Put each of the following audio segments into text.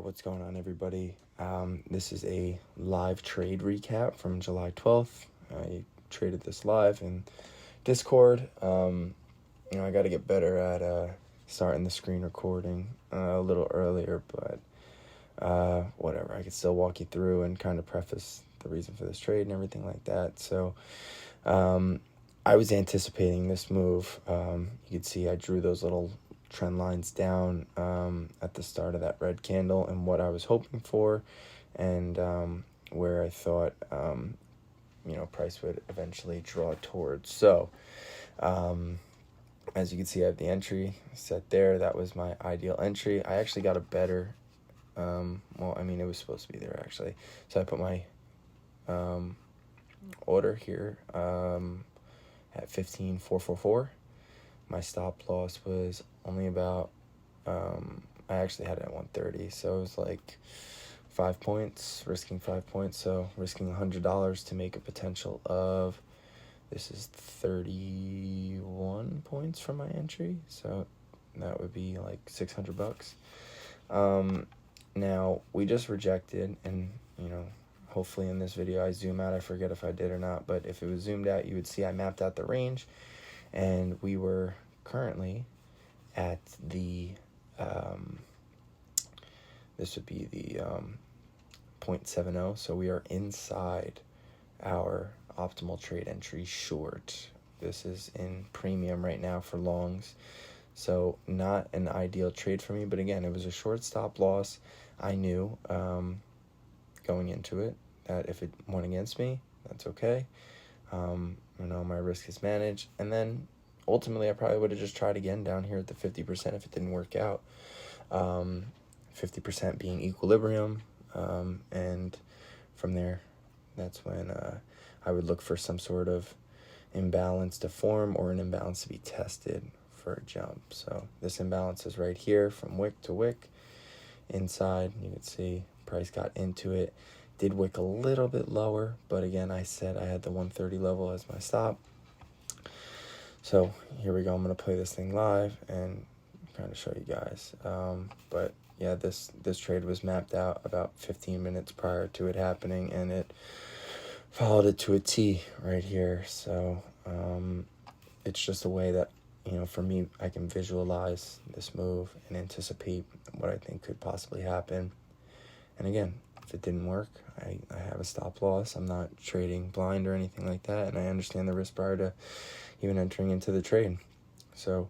what's going on, everybody? This is a live trade recap from July 12th. I traded this live in Discord. I got to get better at starting the screen recording a little earlier, but whatever. I could still walk you through and kind of preface the reason for this trade and everything like that. So I was anticipating this move. You could see I drew those little trend lines down at the start of that red candle and what I was hoping for, and where I thought price would eventually draw towards. So as you can see, I have the entry set there. That was my ideal entry. I actually got a better it was supposed to be there actually, so I put my order here at 15,444. My stop loss was only about, I actually had it at 130, so it was like 5 points, risking 5 points, so risking $100 to make a potential of, this is 31 points from my entry, so that would be like $600. Now, we just rejected, and, hopefully in this video I zoom out. I forget if I did or not, but if it was zoomed out, you would see I mapped out the range, and we were currently at the this would be the 0.70, so we are inside our optimal trade entry short. This is in premium right now for longs, so not an ideal trade for me, but again, it was a short stop loss. I knew going into it that if it went against me, that's okay. My risk is managed, and then ultimately I probably would have just tried again down here at the 50% if it didn't work out. 50% being equilibrium, and from there, that's when I would look for some sort of imbalance to form or an imbalance to be tested for a jump. So this imbalance is right here from wick to wick. Inside, you can see price got into it. Did wick a little bit lower, but again, I said I had the 130 level as my stop. So here we go. I'm going to play this thing live and kind of show you guys. But yeah, this trade was mapped out about 15 minutes prior to it happening, and it followed it to a T right here. So it's just a way that, for me, I can visualize this move and anticipate what I think could possibly happen. And again, if it didn't work, I have a stop loss. I'm not trading blind or anything like that, and I understand the risk prior to even entering into the trade. So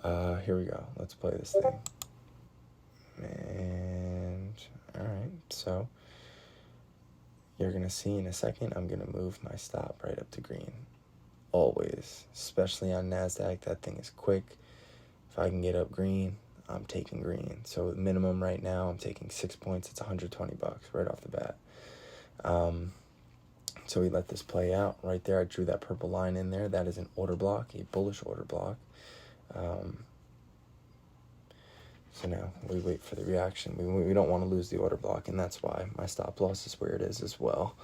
here we go. Let's play this thing. And all right, so you're gonna see in a second I'm gonna move my stop right up to green. Always, especially on NASDAQ, that thing is quick. If I can get up green, I'm taking green. So minimum right now, I'm taking 6 points. It's $120 right off the bat. So we let this play out right there. I drew that purple line in there. That is an order block, a bullish order block. So now we wait for the reaction. We don't want to lose the order block, and that's why my stop loss is where it is as well.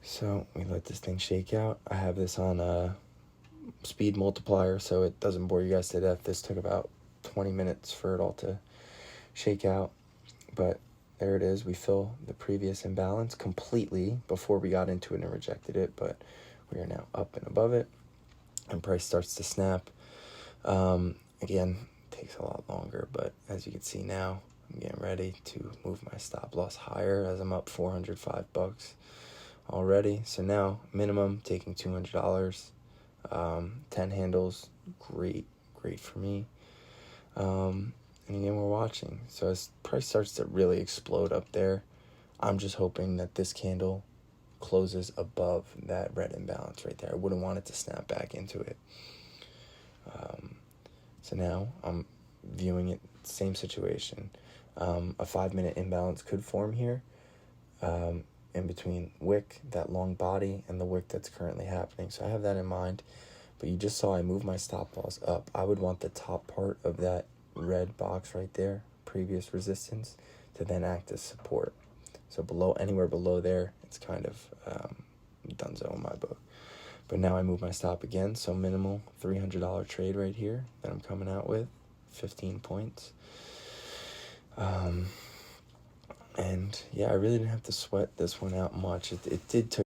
So we let this thing shake out. I have this on a speed multiplier, so it doesn't bore you guys to death. This took about 20 minutes for it all to shake out, but there it is. We fill the previous imbalance completely before we got into it and rejected it, but we are now up and above it, and price starts to snap. Again, takes a lot longer, but as you can see now, I'm getting ready to move my stop loss higher as I'm up $405 already. So now minimum taking $200, 10 handles, great for me. And again, we're watching. So as price starts to really explode up there, I'm just hoping that this candle closes above that red imbalance right there. I wouldn't want it to snap back into it. So now I'm viewing it, same situation. A 5-minute imbalance could form here in between wick, that long body, and the wick that's currently happening. So I have that in mind. But you just saw I move my stop loss up. I would want the top part of that red box right there, previous resistance, to then act as support. So anywhere below there, it's kind of donezo in my book. But now I move my stop again, so minimal $300 trade right here that I'm coming out with, 15 points. And yeah, I really didn't have to sweat this one out much. It did take.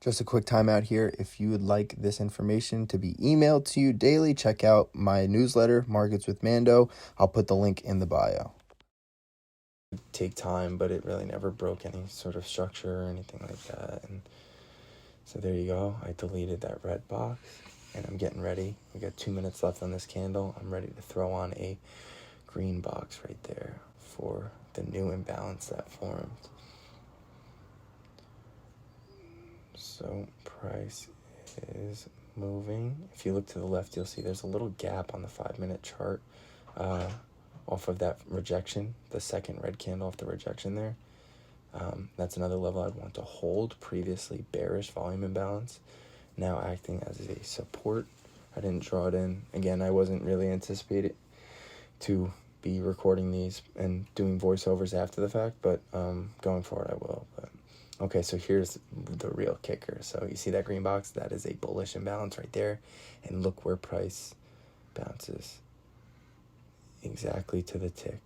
Just a quick time out here. If you would like this information to be emailed to you daily, check out my newsletter, Markets with Mando. I'll put the link in the bio. Take time, but it really never broke any sort of structure or anything like that. And so there you go. I deleted that red box, and I'm getting ready. We got 2 minutes left on this candle. I'm ready to throw on a green box right there for the new imbalance that formed. So price is moving. If you look to the left, you'll see there's a little gap on the 5-minute chart off of that rejection, the second red candle off the rejection there. That's another level I'd want to hold. Previously bearish volume imbalance, now acting as a support. I didn't draw it in. Again, I wasn't really anticipating to be recording these and doing voiceovers after the fact, but going forward I will. But okay, so here's the real kicker. So you see that green box? That is a bullish imbalance right there. And look where price bounces. Exactly to the tick.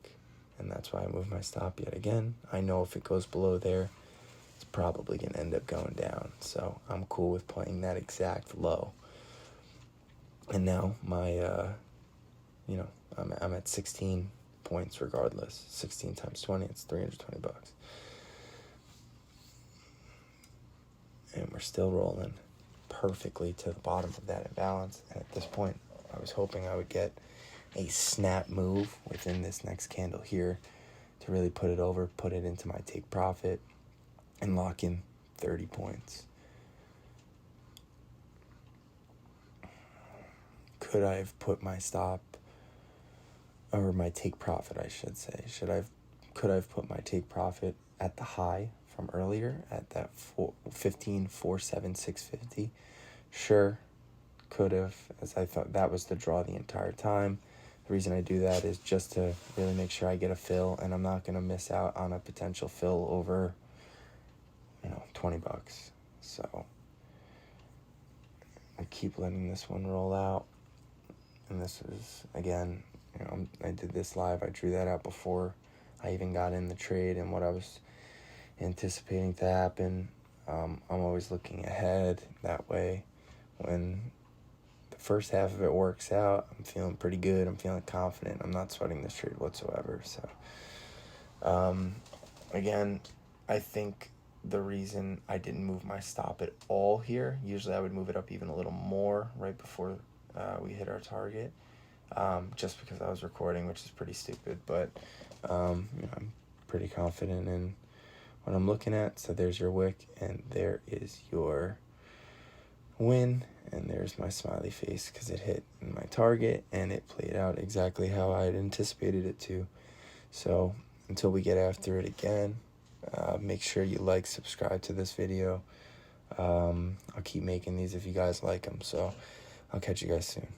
And that's why I moved my stop yet again. I know if it goes below there, it's probably going to end up going down. So I'm cool with playing that exact low. And now my, I'm at 16 points regardless. 16 times 20, it's $320. And we're still rolling perfectly to the bottom of that imbalance. And at this point, I was hoping I would get a snap move within this next candle here to really put it over, put it into my take profit, and lock in 30 points. Could I have put my stop, or my take profit, I should say. Could I have put my take profit at the high from earlier at that 15,476.50? Sure, could have, as I thought that was the draw the entire time. The reason I do that is just to really make sure I get a fill, and I'm not going to miss out on a potential fill over, $20. So I keep letting this one roll out. And this is, again, I did this live. I drew that out before I even got in the trade and what I was anticipating to happen. I'm always looking ahead. That way, when the first half of it works out, I'm feeling pretty good. I'm feeling confident. I'm not sweating this trade whatsoever. So, again, I think the reason I didn't move my stop at all here, usually I would move it up even a little more right before we hit our target, just because I was recording, which is pretty stupid, but I'm pretty confident in what I'm looking at. So there's your wick, and there is your win, and there's my smiley face because it hit my target and it played out exactly how I had anticipated it to. So until we get after it again, make sure you like, subscribe to this video. I'll keep making these if you guys like them. So I'll catch you guys soon.